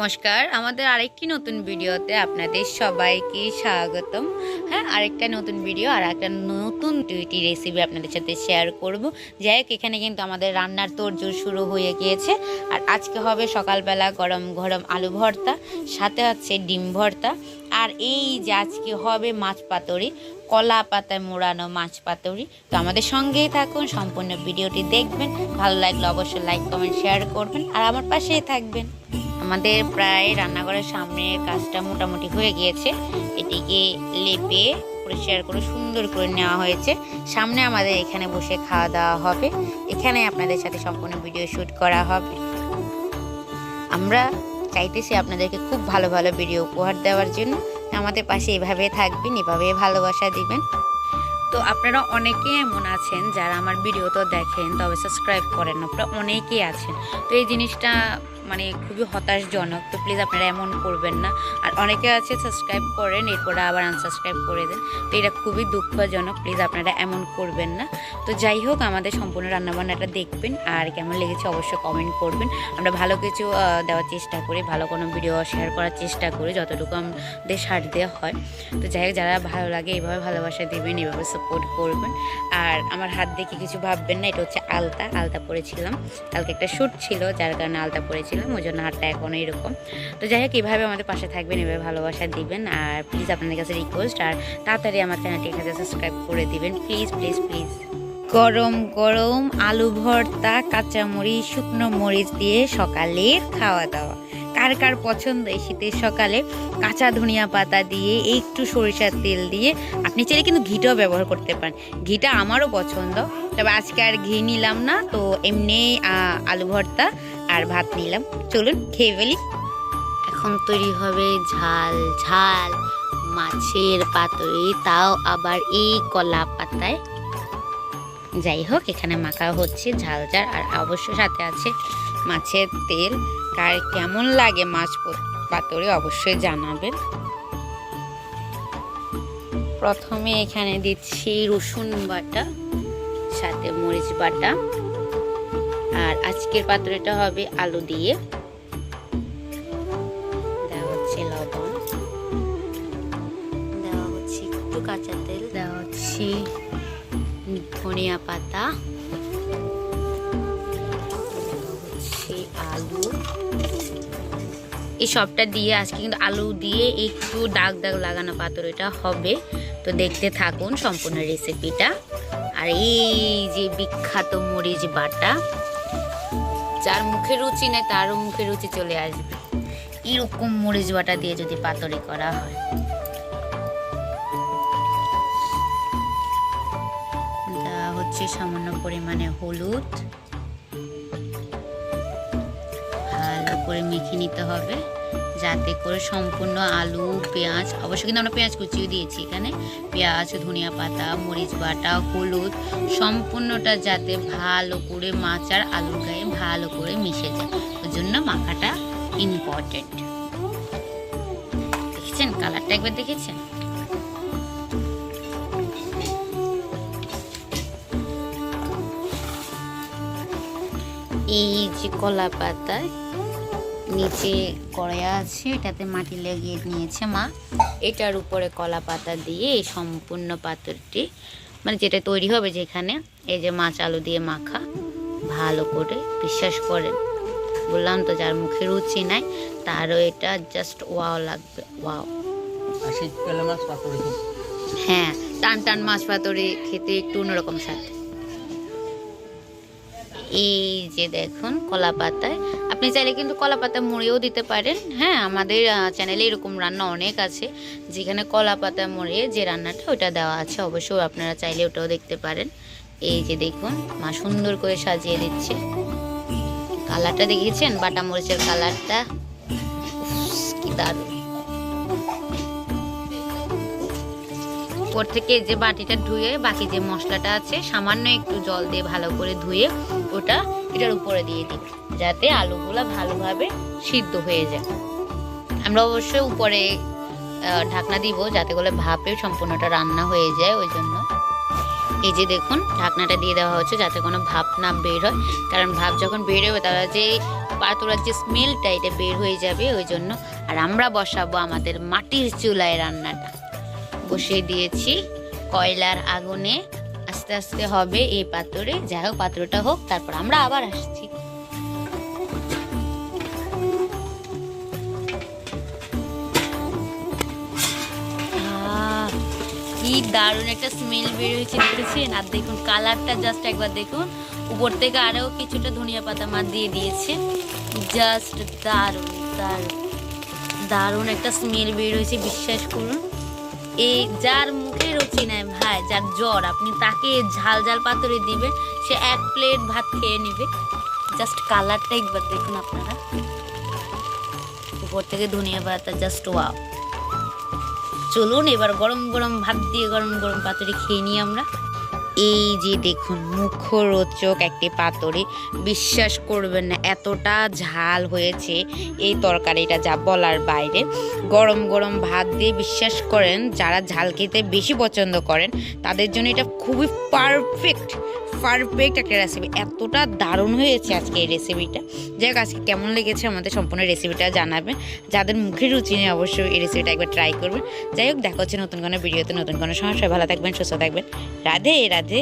নমস্কার, আমাদের আরেকটি নতুন ভিডিওতে আপনাদের সবাইকে স্বাগতম। হ্যাঁ, আরেকটা নতুন ভিডিও আর একটা নতুন দুইটি রেসিপি আপনাদের সাথে শেয়ার করব। যাই হোক, এখানে কিন্তু আমাদের রান্নার তোড়জোড় শুরু হয়ে গিয়েছে। আর আজকে হবে সকালবেলা গরম গরম আলু ভর্তা, সাথে হচ্ছে ডিম ভর্তা। আর এই যে আজকে হবে মাছ পাতুরি, কলা পাতায় মোড়ানো মাছ পাতুরি। তো আমাদের সঙ্গেই থাকুন, সম্পূর্ণ ভিডিওটি দেখবেন। ভালো লাগলে অবশ্যই লাইক কমেন্ট শেয়ার করবেন আর আমার পাশেই থাকবেন। আমাদের প্রায় রান্নাঘরের সামনে কাজটা মোটামুটি হয়ে গিয়েছে। এটিকে লেপে পরিষ্কার করে সুন্দর করে নেওয়া হয়েছে। সামনে আমাদের এখানে বসে খাওয়া দাওয়া হবে। এখানে আপনাদের সাথে সম্পূর্ণ ভিডিও শ্যুট করা হবে। আমরা চাইতেছি আপনাদেরকে খুব ভালো ভালো ভিডিও উপহার দেওয়ার জন্য। আমাদের পাশে এভাবে থাকবেন, এভাবে ভালোবাসা দিবেন। তো আপনারা অনেকে এমন আছেন যারা আমার ভিডিও তো দেখেন, তবে সাবস্ক্রাইব করেন না। আপনারা অনেকেই আছেন। তো এই জিনিসটা মানে খুবই হতাশজনক। তো প্লিজ আপনারা এমন করবেন না। আর অনেকে আছে সাবস্ক্রাইব করেন, এরপরে আবার আনসাবস্ক্রাইব করে দেন। তো এটা খুবই দুঃখজনক। প্লিজ আপনারা এমন করবেন না। তো যাই হোক, আমাদের সম্পূর্ণ রান্নাবান্নাটা দেখবেন আর কেমন লেগেছে অবশ্যই কমেন্ট করবেন। আমরা ভালো কিছু দেওয়ার চেষ্টা করি, ভালো কোনো ভিডিও শেয়ার করার চেষ্টা করি যতটুকু আমাদের সার দেওয়া হয়। তো যাই হোক, যারা ভালো লাগে এভাবে ভালোবাসা দিবেন, এভাবে সাপোর্ট করবেন। আর আমার হাত দেখে কিছু ভাববেন না, এটা হচ্ছে আলতা পরেছিলাম। কালকে একটা শ্যুট ছিল, যার কারণে আলতা পরেছিলাম, ওই জন্য হাতটা এখন এরকম। তো যাই হোক, এভাবে আমাদের পাশে থাকবেন, এভাবে ভালোবাসা দিবেন। আর প্লিজ আপনাদের কাছে রিকোয়েস্ট, আর তাড়াতাড়ি আমার চ্যানেলটি কাছে সাবস্ক্রাইব করে দিবেন প্লিজ প্লিজ প্লিজ। গরম গরম আলু ভর্তা, কাঁচামরিচ, শুকনো মরিচ দিয়ে সকালের খাওয়া দাওয়া। কার কার পছন্দ এই শীতের সকালে কাঁচা ধনিয়া পাতা দিয়ে একটু সরিষার তেল দিয়ে? আপনি চাইলে কিন্তু ঘিটাও ব্যবহার করতে পারেন। ঘিটা আমারও পছন্দ, তবে আজকে আর ঘি নিলাম না। তো এমনি আলু ভর্তা আর ভাত নিলাম। চলুন খেয়ে ফেলি। এখন তৈরি হবে ঝাল ঝাল মাছের পাতুরি, তাও আবার এই কলা পাতায়। যাই হোক, এখানে মাখা হচ্ছে ঝাল ঝাল, আর অবশ্য সাথে আছে মাছের তেল। কার কেমন লাগে মাছ পাতুরি অবশ্যই জানাবেন। প্রথমে এখানে দিচ্ছি রসুন বাটা, সাথে মরিচ বাটা। আর আজকের পাতুরিটা হবে আলু দিয়ে। দেওয়া হচ্ছে লবণ, দেওয়া হচ্ছে একটু কাঁচা তেল, দেওয়া হচ্ছে ধনিয়া পাতা, আলু। এই সবটা দিয়ে আজকে কিন্তু আলু দিয়ে একটু দাগ দাগ লাগানো পাতুরিটা হবে। তো দেখতে থাকুন সম্পূর্ণ রেসিপিটা। আর এই যে বিখ্যাত মরিচ বাটা, যার মুখে রুচি নেই তারও মুখে রুচি চলে আসবে এরকম মরিচ বাটা দিয়ে যদি পাতুরি করা হয়। দেওয়া হচ্ছে সামান্য পরিমাণে হলুদ। ভালো করে মেখে নিতে হবে, যাতে করে সম্পূর্ণ আলু, পেঁয়াজ, অবশ্যই কিন্তু আমরা পেঁয়াজ কুচিও দিয়েছি এখানে, পেঁয়াজ, ধনিয়া পাতা, মরিচ বাটা, হলুদ সম্পূর্ণটা যাতে ভালো করে মাছ আর আলুর গায়ে ভালো করে মিশে যায়। ওই জন্য মাখাটা ইম্পর্টেন্ট। দেখেছেন কালারটা, একবার দেখেছেন? এই যে কলা পাতায় নিচে কড়াইয়া আছে, এটাতে মাটি লাগিয়ে নিয়েছে মা। এটার উপরে কলা পাতা দিয়ে এই সম্পূর্ণ পাতুরিটি, মানে যেটা তৈরি হবে, যেখানে এই যে মাছ আলু দিয়ে মাখা, ভালো করে বিশ্বাস করেন, বললাম তো যার মুখে রুচি নাই তারও এটা জাস্ট ওয়াও লাগবে, ওয়াও। হ্যাঁ, টান টান মাছ পাতুরি খেতে একটু অন্যরকম স্বাদ। এই যে দেখুন কলা পাতায়, আপনি চাইলে কিন্তু কলা পাতা মুড়িয়েও দিতে পারেন। হ্যাঁ, আমাদের চ্যানেলে এরকম রান্না অনেক আছে যেখানে কলা পাতা মুড়িয়ে যে রান্নাটা ওটা দেওয়া আছে, অবশ্যই আপনারা চাইলে ওটাও দেখতে পারেন। এই যে দেখুন মা সুন্দর করে সাজিয়ে দিচ্ছে। কালারটা দেখেছেন, বাটা মরিচের কালারটা কি দারুণ। উপর থেকে যে বাটিটা ধুয়ে বাকি যে মশলাটা আছে সামান্য একটু জল দিয়ে ভালো করে ধুয়ে ওটা এটার উপরে দিয়ে দিই, যাতে আলুগুলা ভালোভাবে সিদ্ধ হয়ে যায়। আমরা অবশ্যই উপরে ঢাকনা দিব যাতে করে ভাপে সম্পূর্ণটা রান্না হয়ে যায়। ওই জন্য এই যে দেখুন ঢাকনাটা দিয়ে দেওয়া হচ্ছে যাতে কোনো ভাপ না বের হয়, কারণ ভাপ যখন বের হবে তাহলে যে পাতুরার যে স্মেলটা এটা বের হয়ে যাবে ওই জন্য। আর আমরা বসাবো আমাদের মাটির চুলায় রান্নাটা, বসিয়ে দিয়েছি কয়লার আগুনে। আস্তে আস্তে হবে এই পাতুরে, যাই হোক পাতুরটা হোক, তারপর আমরা আবার আসছি। কি দারুণ একটা স্মেল বের হয়েছে দেখেছেন। আর দেখুন কালারটা জাস্ট একবার দেখুন, উপর থেকে আরও কিছুটা ধনিয়া পাতা মাছ দিয়ে দিয়েছে, জাস্ট দারুণ দারুণ দারুণ একটা স্মেল বের হয়েছে। বিশ্বাস করুন এই যার মুখে রুচি নাই ভাই, যার জ্বর, আপনি তাকে ঝাল ঝাল পাতুরি দিবেন, সে 1 প্লেট ভাত খেয়ে নেবে। জাস্ট কালারটা একবার দেখুন আপনারা, উপর থেকে ধনিয়া পাতা, জাস্ট ওয়াও। চলুন এবার গরম গরম ভাত দিয়ে গরম গরম পাতুরি খেয়ে নিই আমরা। এই যে দেখুন মুখরোচক একটি পাতুরি, বিশ্বাস করবেন না এতটা ঝাল হয়েছে এই তরকারিটা যা বলার বাইরে। গরম গরম ভাত দিয়ে, বিশ্বাস করেন যারা ঝাল খেতে বেশি পছন্দ করেন তাদের জন্য এটা খুবই পারফেক্ট একটা রেসিপি। এতটা দারুণ হয়েছে আজকে এই রেসিপিটা। যাই হোক আজকে কেমন লেগেছে আমাদের সম্পূর্ণ রেসিপিটা জানাবেন। যাদের মুখের রুচি নেই অবশ্যই এই রেসিপিটা একবার ট্রাই করবেন। যাই হোক দেখা হচ্ছে নতুন কোনো ভিডিওতে নতুন কোনো সমস্যায়। ভালো থাকবেন, সুস্থ থাকবেন। রাধে রাধে।